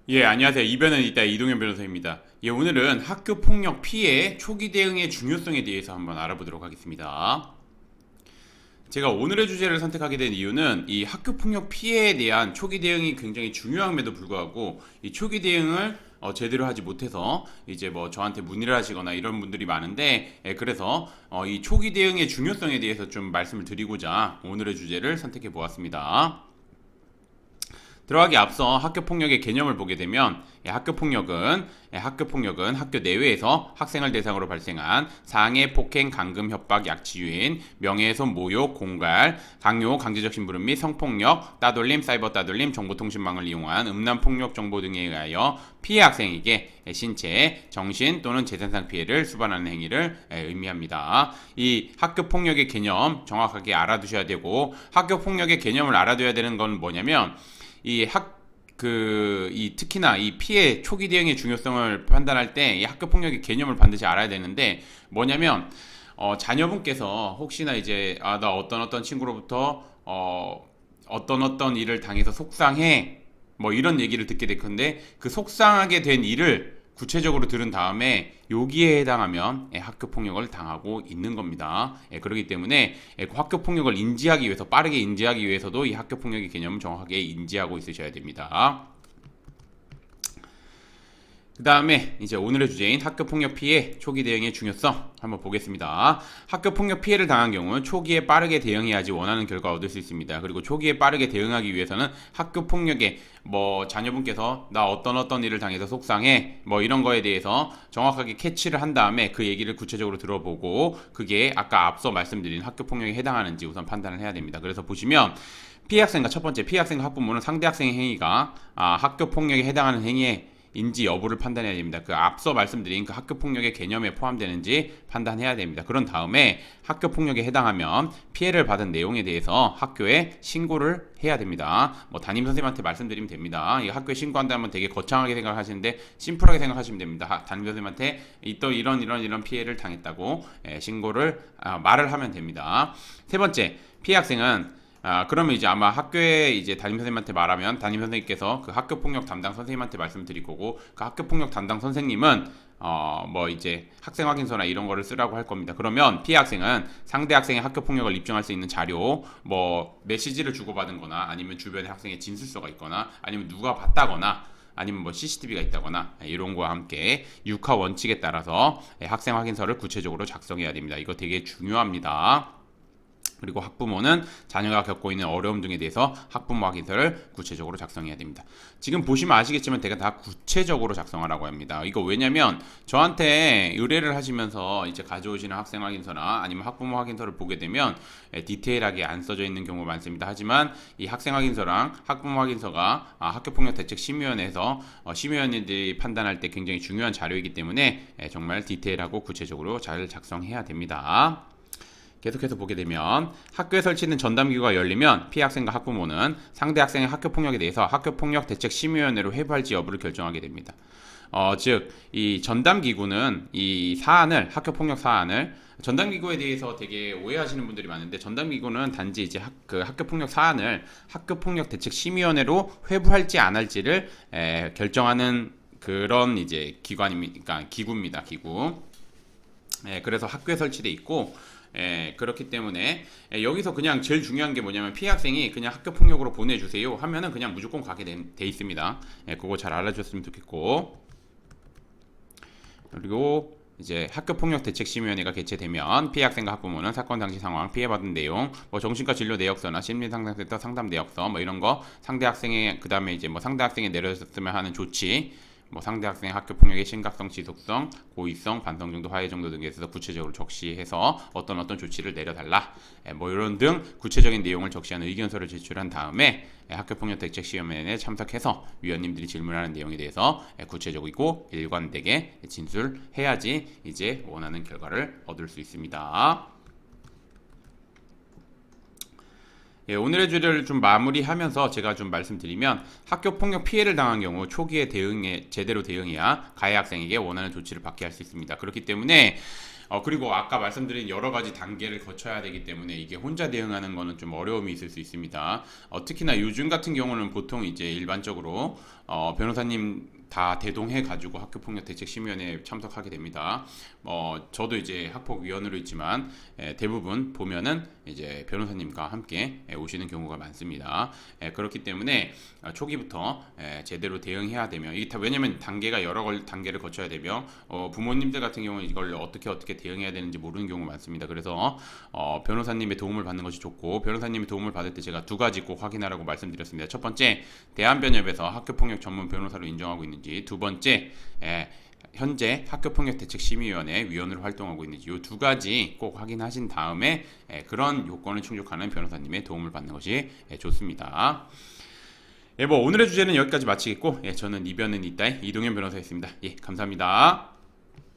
예, 안녕하세요. 이변은 있다 이동현 변호사입니다. 예, 오늘은 학교 폭력 피해 초기 대응의 중요성에 대해서 한번 알아보도록 하겠습니다. 제가 오늘의 주제를 선택하게 된 이유는 이 학교 폭력 피해에 대한 초기 대응이 굉장히 중요함에도 불구하고 이 초기 대응을 제대로 하지 못해서 이제 뭐 저한테 문의를 하시거나 이런 분들이 많은데, 그래서 이 초기 대응의 중요성에 대해서 좀 말씀을 드리고자 오늘의 주제를 선택해 보았습니다. 들어가기 앞서 학교폭력의 개념을 보게 되면 학교폭력은 학교 내외에서 학생을 대상으로 발생한 상해, 폭행, 감금, 협박, 약취유인, 명예훼손, 모욕, 공갈, 강요, 강제적 심부름 및 성폭력, 따돌림, 사이버 따돌림, 정보통신망을 이용한 음란폭력 정보 등에 의하여 피해 학생에게 신체, 정신 또는 재산상 피해를 수반하는 행위를 의미합니다. 이 학교폭력의 개념 정확하게 알아두셔야 되고, 학교폭력의 개념을 알아둬야 되는 건 뭐냐면 특히나 이 피해 초기 대응의 중요성을 판단할 때 이 학교 폭력의 개념을 반드시 알아야 되는데, 뭐냐면 자녀분께서 혹시나 이제 나 어떤 친구로부터 어떤 일을 당해서 속상해, 뭐 이런 얘기를 듣게 될 건데, 그 속상하게 된 일을 구체적으로 들은 다음에 여기에 해당하면 학교 폭력을 당하고 있는 겁니다. 그렇기 때문에 학교 폭력을 인지하기 위해서, 빠르게 인지하기 위해서도 이 학교 폭력의 개념을 정확하게 인지하고 있으셔야 됩니다. 그 다음에 이제 오늘의 주제인 학교폭력 피해 초기 대응의 중요성 한번 보겠습니다. 학교폭력 피해를 당한 경우 초기에 빠르게 대응해야지 원하는 결과 얻을 수 있습니다. 그리고 초기에 빠르게 대응하기 위해서는 학교폭력에 뭐 자녀분께서 나 어떤 일을 당해서 속상해 뭐 이런 거에 대해서 정확하게 캐치를 한 다음에 그 얘기를 구체적으로 들어보고 그게 아까 앞서 말씀드린 학교폭력에 해당하는지 우선 판단을 해야 됩니다. 그래서 보시면 첫 번째 피해 학생과 학부모는 상대 학생의 행위가 학교 폭력에 해당하는 행위에 인지 여부를 판단해야 됩니다. 그 앞서 말씀드린 그 학교 폭력의 개념에 포함되는지 판단해야 됩니다. 그런 다음에 학교 폭력에 해당하면 피해를 받은 내용에 대해서 학교에 신고를 해야 됩니다. 뭐 담임 선생님한테 말씀드리면 됩니다. 이 학교에 신고한다면 되게 거창하게 생각하시는데 심플하게 생각하시면 됩니다. 담임 선생님한테 또 이런 피해를 당했다고 신고를 말을 하면 됩니다. 세 번째, 피해 학생은 그러면 이제 아마 학교에 이제 담임 선생님한테 말하면 담임 선생님께서 그 학교 폭력 담당 선생님한테 말씀드릴 거고, 그 학교 폭력 담당 선생님은 뭐 이제 학생 확인서나 이런 거를 쓰라고 할 겁니다. 그러면 피해 학생은 상대 학생의 학교 폭력을 입증할 수 있는 자료, 뭐 메시지를 주고받은 거나 아니면 주변에 학생의 진술서가 있거나 아니면 누가 봤다거나 아니면 뭐 CCTV가 있다거나 이런 거와 함께 육하 원칙에 따라서 학생 확인서를 구체적으로 작성해야 됩니다. 이거 되게 중요합니다. 그리고 학부모는 자녀가 겪고 있는 어려움 등에 대해서 학부모 확인서를 구체적으로 작성해야 됩니다. 지금 보시면 아시겠지만 제가 다 구체적으로 작성하라고 합니다. 이거 왜냐면 저한테 의뢰를 하시면서 이제 가져오시는 학생 확인서나 아니면 학부모 확인서를 보게 되면 디테일하게 안 써져 있는 경우가 많습니다. 하지만 이 학생 확인서랑 학부모 확인서가 학교폭력대책심의위원회에서 심의위원들이 판단할 때 굉장히 중요한 자료이기 때문에 정말 디테일하고 구체적으로 잘 작성해야 됩니다. 계속해서 보게 되면 학교에 설치된 전담기구가 열리면 피해 학생과 학부모는 상대 학생의 학교폭력에 대해서 학교폭력대책심의위원회로 회부할지 여부를 결정하게 됩니다. 즉, 이 전담기구는 이 사안을, 학교폭력 사안을, 전담기구에 대해서 되게 오해하시는 분들이 많은데, 전담기구는 단지 이제 그 학교폭력 사안을 학교폭력대책심의위원회로 회부할지 안 할지를 결정하는 그런 이제 기관입니다. 기구입니다. 기구. 그래서 학교에 설치돼 있고, 그렇기 때문에 여기서 그냥 제일 중요한 게 뭐냐면 피해 학생이 그냥 학교 폭력으로 보내주세요 하면은 그냥 무조건 가게 돼 있습니다. 그거 잘 알아주셨으면 좋겠고, 그리고 이제 학교폭력대책심의위원회가 개최되면 피해 학생과 학부모는 사건 당시 상황, 피해받은 내용, 뭐 정신과 진료 내역서나 심리상담센터 상담 내역서, 뭐 이런 거 상대 학생의 그 다음에 이제 뭐 상대 학생이 내려졌으면 하는 조치, 뭐 상대 학생의 학교 폭력의 심각성, 지속성, 고의성, 반성 정도, 화해 정도 등에 있어서 구체적으로 적시해서 어떤 조치를 내려달라. 뭐 이런 등 구체적인 내용을 적시한 의견서를 제출한 다음에 학교폭력대책시험회에 참석해서 위원님들이 질문하는 내용에 대해서 구체적이고 일관되게 진술해야지 이제 원하는 결과를 얻을 수 있습니다. 예, 오늘의 주제를 좀 마무리하면서 제가 좀 말씀드리면 학교 폭력 피해를 당한 경우 초기에 제대로 대응해야 가해 학생에게 원하는 조치를 받게 할 수 있습니다. 그렇기 때문에 그리고 아까 말씀드린 여러 가지 단계를 거쳐야 되기 때문에 이게 혼자 대응하는 거는 좀 어려움이 있을 수 있습니다. 특히나 요즘 같은 경우는 보통 이제 일반적으로 변호사님 다 대동해 가지고 학교폭력대책심의위원회에 참석하게 됩니다. 저도 이제 학폭위원으로 있지만 대부분 보면은 이제 변호사님과 함께 오시는 경우가 많습니다. 그렇기 때문에 초기부터 제대로 대응해야 되며 이게 다 왜냐면 단계가 여러 단계를 거쳐야 되며 부모님들 같은 경우는 이걸 어떻게 대응해야 되는지 모르는 경우가 많습니다. 그래서 변호사님의 도움을 받는 것이 좋고 변호사님의 도움을 받을 때 제가 두 가지 꼭 확인하라고 말씀드렸습니다. 첫 번째, 대한변협에서 학교폭력 전문 변호사로 인정하고 있는지, 두 번째, 현재 학교폭력대책심의위원회 위원으로 활동하고 있는지 이 두 가지 꼭 확인하신 다음에 그런 요건을 충족하는 변호사님의 도움을 받는 것이 좋습니다. 오늘의 주제는 여기까지 마치겠고 저는 이변은 이따의 이동현 변호사였습니다. 감사합니다.